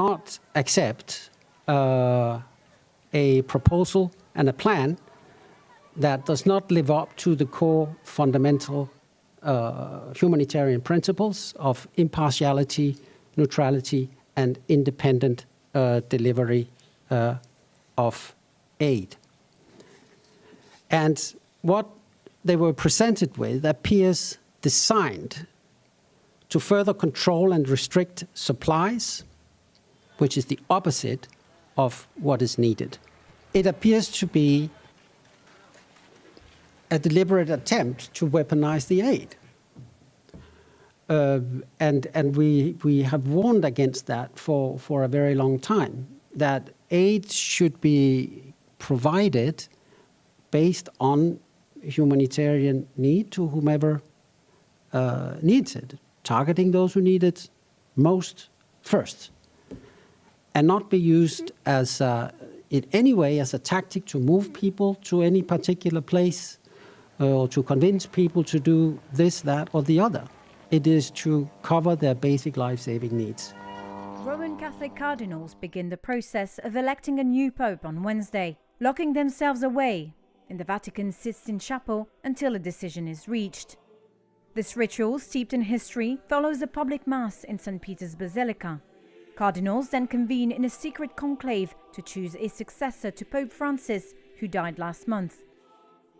not accept a proposal and a plan that does not live up to the core fundamental humanitarian principles of impartiality, neutrality, and independent delivery of aid. And what they were presented with appears designed to further control and restrict supplies, which is the opposite of what is needed. It appears to be a deliberate attempt to weaponize the aid. And we have warned against that for a very long time, that aid should be provided based on humanitarian need to whomever needs it, targeting those who need it most first, and not be used as in any way as a tactic to move people to any particular place or to convince people to do this, that, or the other. It is to cover their basic life-saving needs. Roman Catholic cardinals begin the process of electing a new pope on Wednesday, locking themselves away in the Vatican's Sistine Chapel until a decision is reached. This ritual, steeped in history, follows a public mass in St. Peter's Basilica. Cardinals then convene in a secret conclave to choose a successor to Pope Francis, who died last month.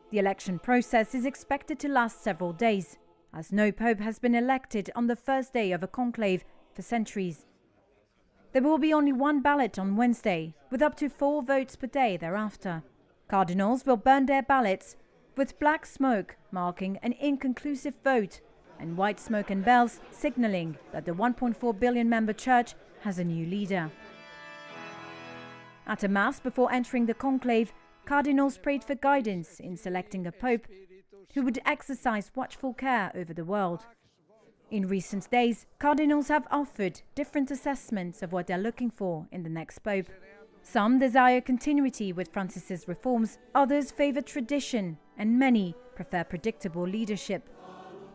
The election process is expected to last several days, as no pope has been elected on the first day of a conclave for centuries. There will be only one ballot on Wednesday, with up to 4 votes per day thereafter. Cardinals will burn their ballots, with black smoke marking an inconclusive vote and white smoke and bells signalling that the 1.4 billion member church has a new leader. At a mass before entering the conclave, cardinals prayed for guidance in selecting a pope who would exercise watchful care over the world. In recent days, cardinals have offered different assessments of what they're looking for in the next pope. Some desire continuity with Francis's reforms, others favor tradition, and many prefer predictable leadership.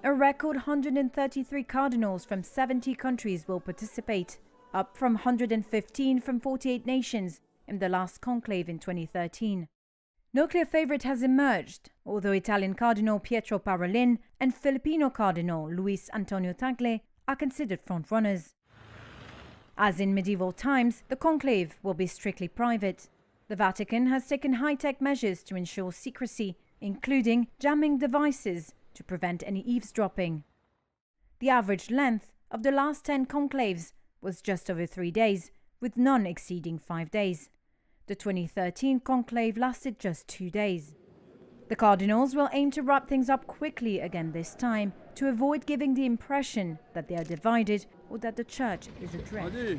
A record 133 cardinals from 70 countries will participate, up from 115 from 48 nations in the last conclave in 2013. No clear favorite has emerged, although Italian Cardinal Pietro Parolin and Filipino Cardinal Luis Antonio Tagle are considered frontrunners. As in medieval times, the conclave will be strictly private. The Vatican has taken high-tech measures to ensure secrecy, including jamming devices to prevent any eavesdropping. The average length of the last 10 conclaves was just over 3 days, with none exceeding 5 days. The 2013 conclave lasted just 2 days. The cardinals will aim to wrap things up quickly again this time to avoid giving the impression that they are divided or that the church is adrift.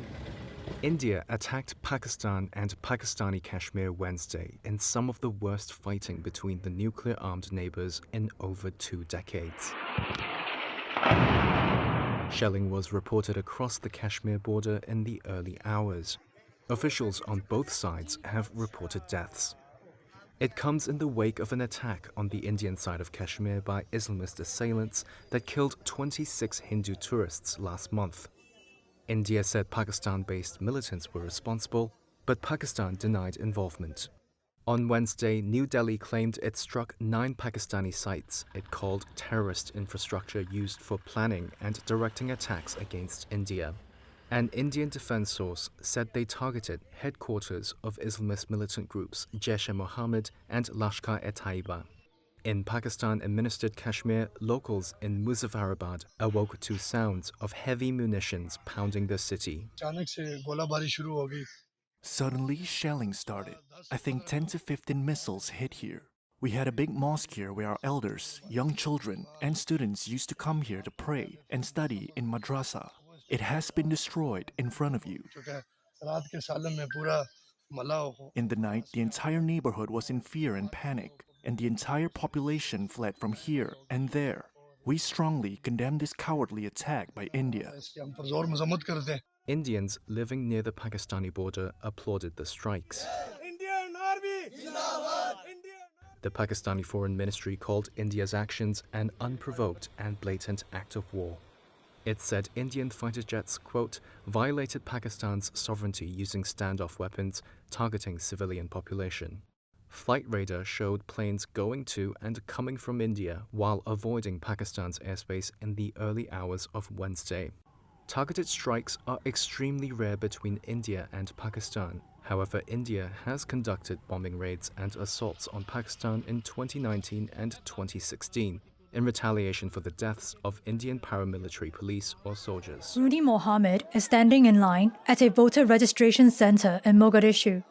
India attacked Pakistan and Pakistani Kashmir Wednesday in some of the worst fighting between the nuclear-armed neighbors in over 2 decades. Shelling was reported across the Kashmir border in the early hours. Officials on both sides have reported deaths. It comes in the wake of an attack on the Indian side of Kashmir by Islamist assailants that killed 26 Hindu tourists last month. India said Pakistan-based militants were responsible, but Pakistan denied involvement. On Wednesday, New Delhi claimed it struck 9 Pakistani sites it called terrorist infrastructure used for planning and directing attacks against India. An Indian defense source said they targeted headquarters of Islamist militant groups Jaish-e-Mohammed and Lashkar-e-Taiba. In Pakistan-administered Kashmir, locals in Muzaffarabad awoke to sounds of heavy munitions pounding the city. Suddenly, shelling started. I think 10 to 15 missiles hit here. We had a big mosque here where our elders, young children, and students used to come here to pray and study in madrasa. It has been destroyed in front of you. In the night, the entire neighborhood was in fear and panic, and the entire population fled from here and there. We strongly condemn this cowardly attack by India. Indians living near the Pakistani border applauded the strikes. The Pakistani Foreign Ministry called India's actions an unprovoked and blatant act of war. It said Indian fighter jets, quote, violated Pakistan's sovereignty using standoff weapons targeting civilian population. Flight radar showed planes going to and coming from India while avoiding Pakistan's airspace in the early hours of Wednesday. Targeted strikes are extremely rare between India and Pakistan. However, India has conducted bombing raids and assaults on Pakistan in 2019 and 2016 in retaliation for the deaths of Indian paramilitary police or soldiers. Rudy Mohammed is standing in line at a voter registration center in Mogadishu.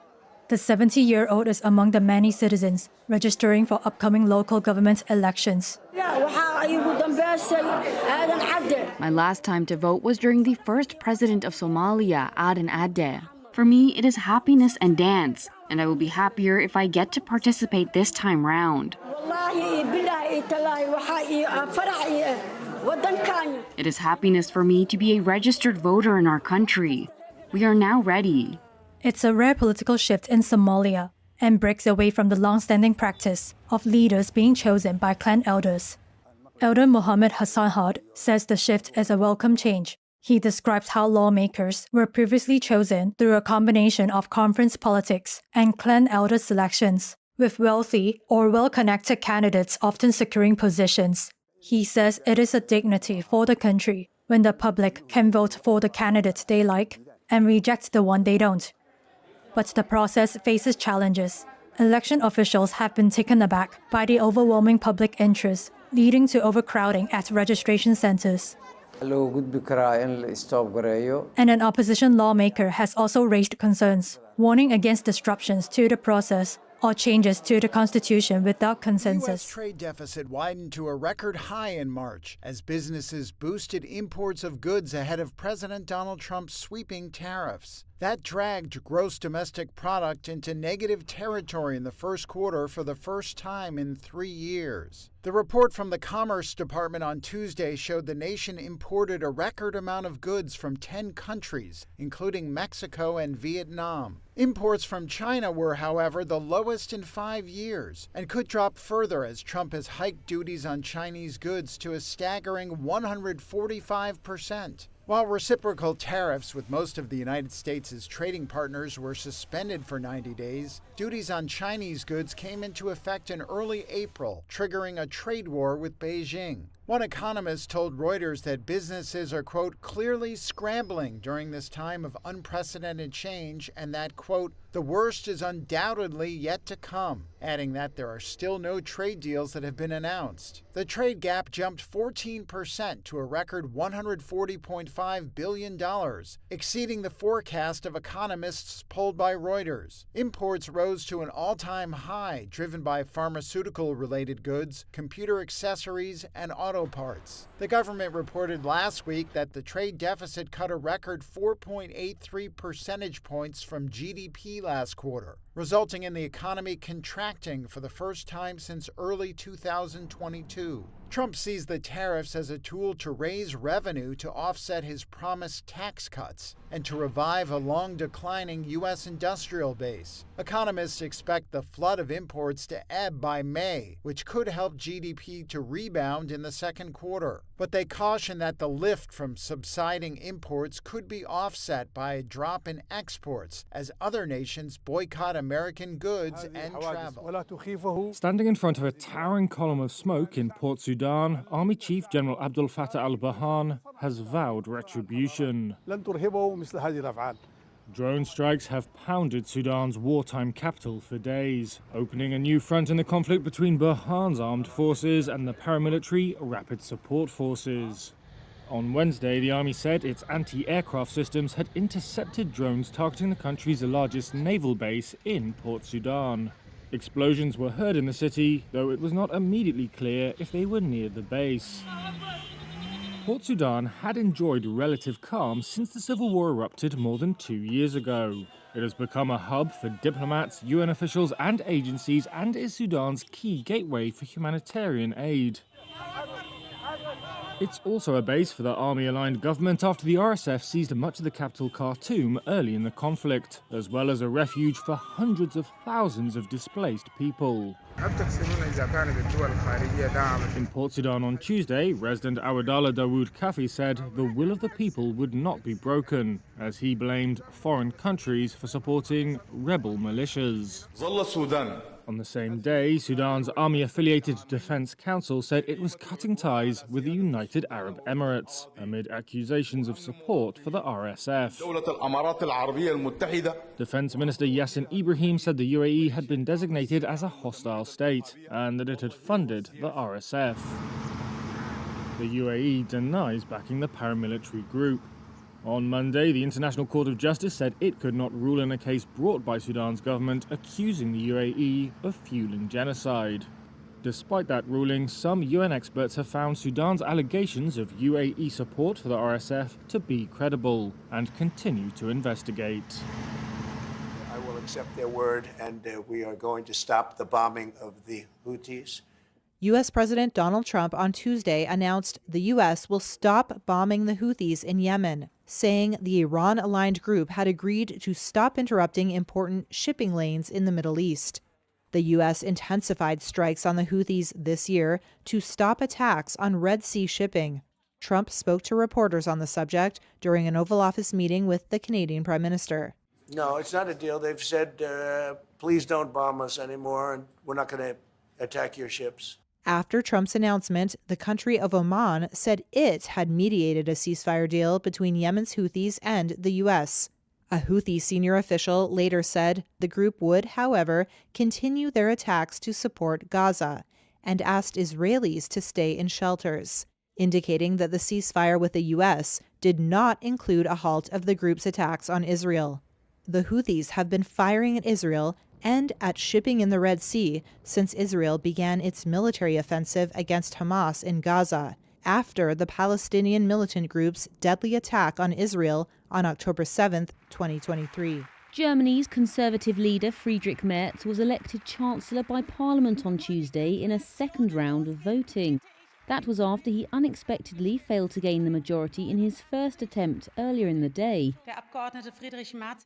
The 70-year-old is among the many citizens registering for upcoming local government elections. My last time to vote was during the first president of Somalia, Aden Adde. For me, it is happiness and dance, and I will be happier if I get to participate this time round. It is happiness for me to be a registered voter in our country. We are now ready. It's a rare political shift in Somalia and breaks away from the long-standing practice of leaders being chosen by clan elders. Elder Mohammed Hassan Had says the shift is a welcome change. He describes how lawmakers were previously chosen through a combination of conference politics and clan elder selections, with wealthy or well-connected candidates often securing positions. He says it is a dignity for the country when the public can vote for the candidate they like and reject the one they don't. But the process faces challenges. Election officials have been taken aback by the overwhelming public interest, leading to overcrowding at registration centers. And an opposition lawmaker has also raised concerns, warning against disruptions to the process or changes to the constitution without The consensus. U.S. trade deficit widened to a record high in March as businesses boosted imports of goods ahead of President Donald Trump's sweeping tariffs. That dragged gross domestic product into negative territory in the first quarter for the first time in 3 years. The report from the Commerce Department on Tuesday showed the nation imported a record amount of goods from 10 countries, including Mexico and Vietnam. Imports from China were, however, the lowest in 5 years and could drop further as Trump has hiked duties on Chinese goods to a staggering 145%. While reciprocal tariffs with most of the United States' trading partners were suspended for 90 days, duties on Chinese goods came into effect in early April, triggering a trade war with Beijing. One economist told Reuters that businesses are, quote, clearly scrambling during this time of unprecedented change and that, quote, the worst is undoubtedly yet to come, adding that there are still no trade deals that have been announced. The trade gap jumped 14% to a record $140.5 billion, exceeding the forecast of economists polled by Reuters. Imports rose to an all-time high, driven by pharmaceutical-related goods, computer accessories, and auto parts. The government reported last week that the trade deficit cut a record 4.83 percentage points from GDP last quarter, resulting in the economy contracting for the first time since early 2022. Trump sees the tariffs as a tool to raise revenue to offset his promised tax cuts and to revive a long-declining U.S. industrial base. Economists expect the flood of imports to ebb by May, which could help GDP to rebound in the second quarter. But they caution that the lift from subsiding imports could be offset by a drop in exports as other nations boycott American goods and travel. Standing in front of a towering column of smoke in Port Sudan, Army Chief General Abdel Fattah al-Burhan has vowed retribution. Drone strikes have pounded Sudan's wartime capital for days, opening a new front in the conflict between Burhan's armed forces and the paramilitary Rapid Support Forces. On Wednesday, the army said its anti-aircraft systems had intercepted drones targeting the country's largest naval base in Port Sudan. Explosions were heard in the city, though it was not immediately clear if they were near the base. Port Sudan had enjoyed relative calm since the civil war erupted more than 2 years ago. It has become a hub for diplomats, UN officials and agencies and is Sudan's key gateway for humanitarian aid. It's also a base for the army-aligned government after the RSF seized much of the capital Khartoum early in the conflict, as well as a refuge for hundreds of thousands of displaced people. In Port Sudan on Tuesday, resident Awadallah Dawood Kafi said the will of the people would not be broken, as he blamed foreign countries for supporting rebel militias. On the same day, Sudan's army-affiliated Defense Council said it was cutting ties with the United Arab Emirates amid accusations of support for the RSF. Defense Minister Yassin Ibrahim said the UAE had been designated as a hostile state and that it had funded the RSF. The UAE denies backing the paramilitary group. On Monday, the International Court of Justice said it could not rule in a case brought by Sudan's government accusing the UAE of fueling genocide. Despite that ruling, some UN experts have found Sudan's allegations of UAE support for the RSF to be credible and continue to investigate. I will accept their word, and we are going to stop the bombing of the Houthis. U.S. President Donald Trump on Tuesday announced the U.S. will stop bombing the Houthis in Yemen, saying the Iran-aligned group had agreed to stop interrupting important shipping lanes in the Middle East. The U.S. intensified strikes on the Houthis this year to stop attacks on Red Sea shipping. Trump spoke to reporters on the subject during an Oval Office meeting with the Canadian Prime Minister. No, it's not a deal. They've said, please don't bomb us anymore, and we're not going to attack your ships. After Trump's announcement, the country of Oman said it had mediated a ceasefire deal between Yemen's Houthis and the U.S. A Houthi senior official later said the group would, however, continue their attacks to support Gaza and asked Israelis to stay in shelters, indicating that the ceasefire with the U.S. did not include a halt of the group's attacks on Israel. The Houthis have been firing at Israel and at shipping in the Red Sea since Israel began its military offensive against Hamas in Gaza after the Palestinian militant group's deadly attack on Israel on October 7, 2023. Germany's Conservative leader Friedrich Merz was elected Chancellor by Parliament on Tuesday in a second round of voting. That was after he unexpectedly failed to gain the majority in his first attempt earlier in the day.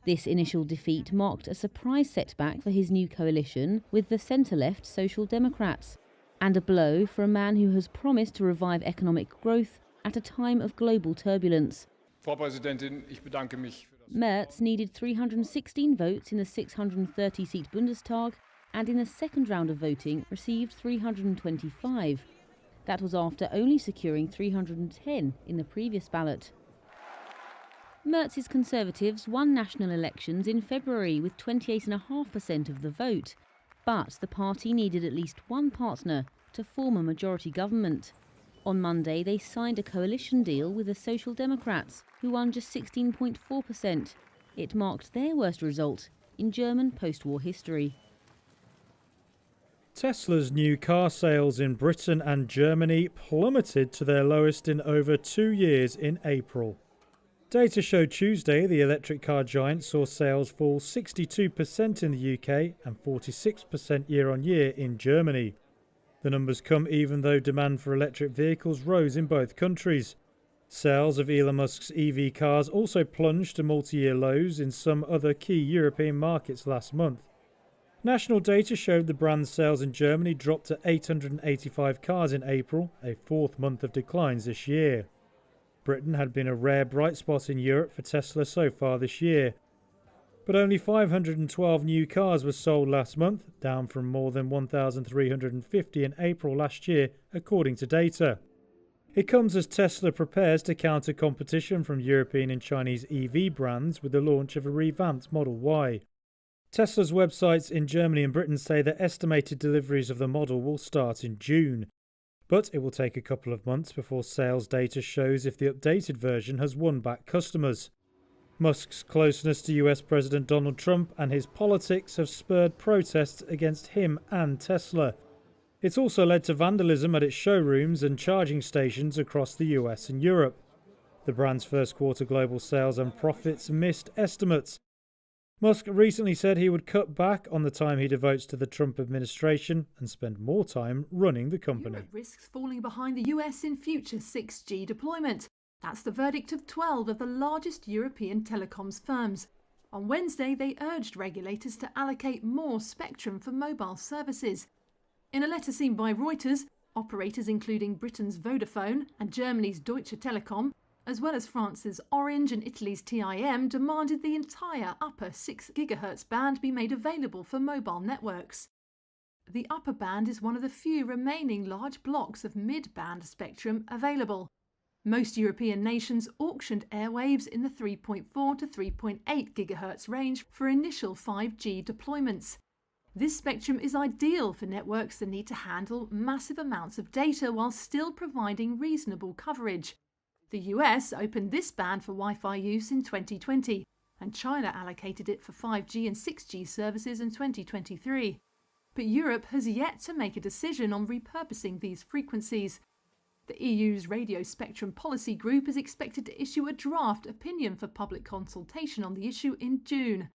This initial defeat marked a surprise setback for his new coalition with the centre-left Social Democrats, and a blow for a man who has promised to revive economic growth at a time of global turbulence. Merz needed 316 votes in the 630-seat Bundestag, and in a second round of voting received 325. That was after only securing 310 in the previous ballot. Merz's Conservatives won national elections in February with 28.5% of the vote, but the party needed at least one partner to form a majority government. On Monday, they signed a coalition deal with the Social Democrats, who won just 16.4%. It marked their worst result in German post-war history. Tesla's new car sales in Britain and Germany plummeted to their lowest in over 2 years in April. Data showed Tuesday the electric car giant saw sales fall 62% in the UK and 46% year-on-year in Germany. The numbers come even though demand for electric vehicles rose in both countries. Sales of Elon Musk's EV cars also plunged to multi-year lows in some other key European markets last month. National data showed the brand's sales in Germany dropped to 885 cars in April, a fourth month of declines this year. Britain had been a rare bright spot in Europe for Tesla so far this year. But only 512 new cars were sold last month, down from more than 1,350 in April last year, according to data. It comes as Tesla prepares to counter competition from European and Chinese EV brands with the launch of a revamped Model Y. Tesla's websites in Germany and Britain say that estimated deliveries of the model will start in June. But it will take a couple of months before sales data shows if the updated version has won back customers. Musk's closeness to US President Donald Trump and his politics have spurred protests against him and Tesla. It's also led to vandalism at its showrooms and charging stations across the US and Europe. The brand's first quarter global sales and profits missed estimates. Musk recently said he would cut back on the time he devotes to the Trump administration and spend more time running the company. Europe risks falling behind the US in future 6G deployment. That's the verdict of 12 of the largest European telecoms firms. On Wednesday, they urged regulators to allocate more spectrum for mobile services. In a letter seen by Reuters, operators including Britain's Vodafone and Germany's Deutsche Telekom, as well as France's Orange and Italy's TIM, demanded the entire upper 6 GHz band be made available for mobile networks. The upper band is one of the few remaining large blocks of mid-band spectrum available. Most European nations auctioned airwaves in the 3.4 to 3.8 GHz range for initial 5G deployments. This spectrum is ideal for networks that need to handle massive amounts of data while still providing reasonable coverage. The US opened this band for Wi-Fi use in 2020, and China allocated it for 5G and 6G services in 2023. But Europe has yet to make a decision on repurposing these frequencies. The EU's Radio Spectrum Policy Group is expected to issue a draft opinion for public consultation on the issue in June.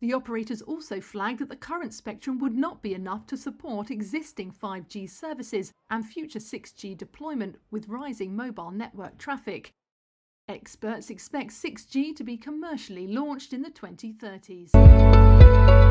The operators also flagged that the current spectrum would not be enough to support existing 5G services and future 6G deployment with rising mobile network traffic. Experts expect 6G to be commercially launched in the 2030s.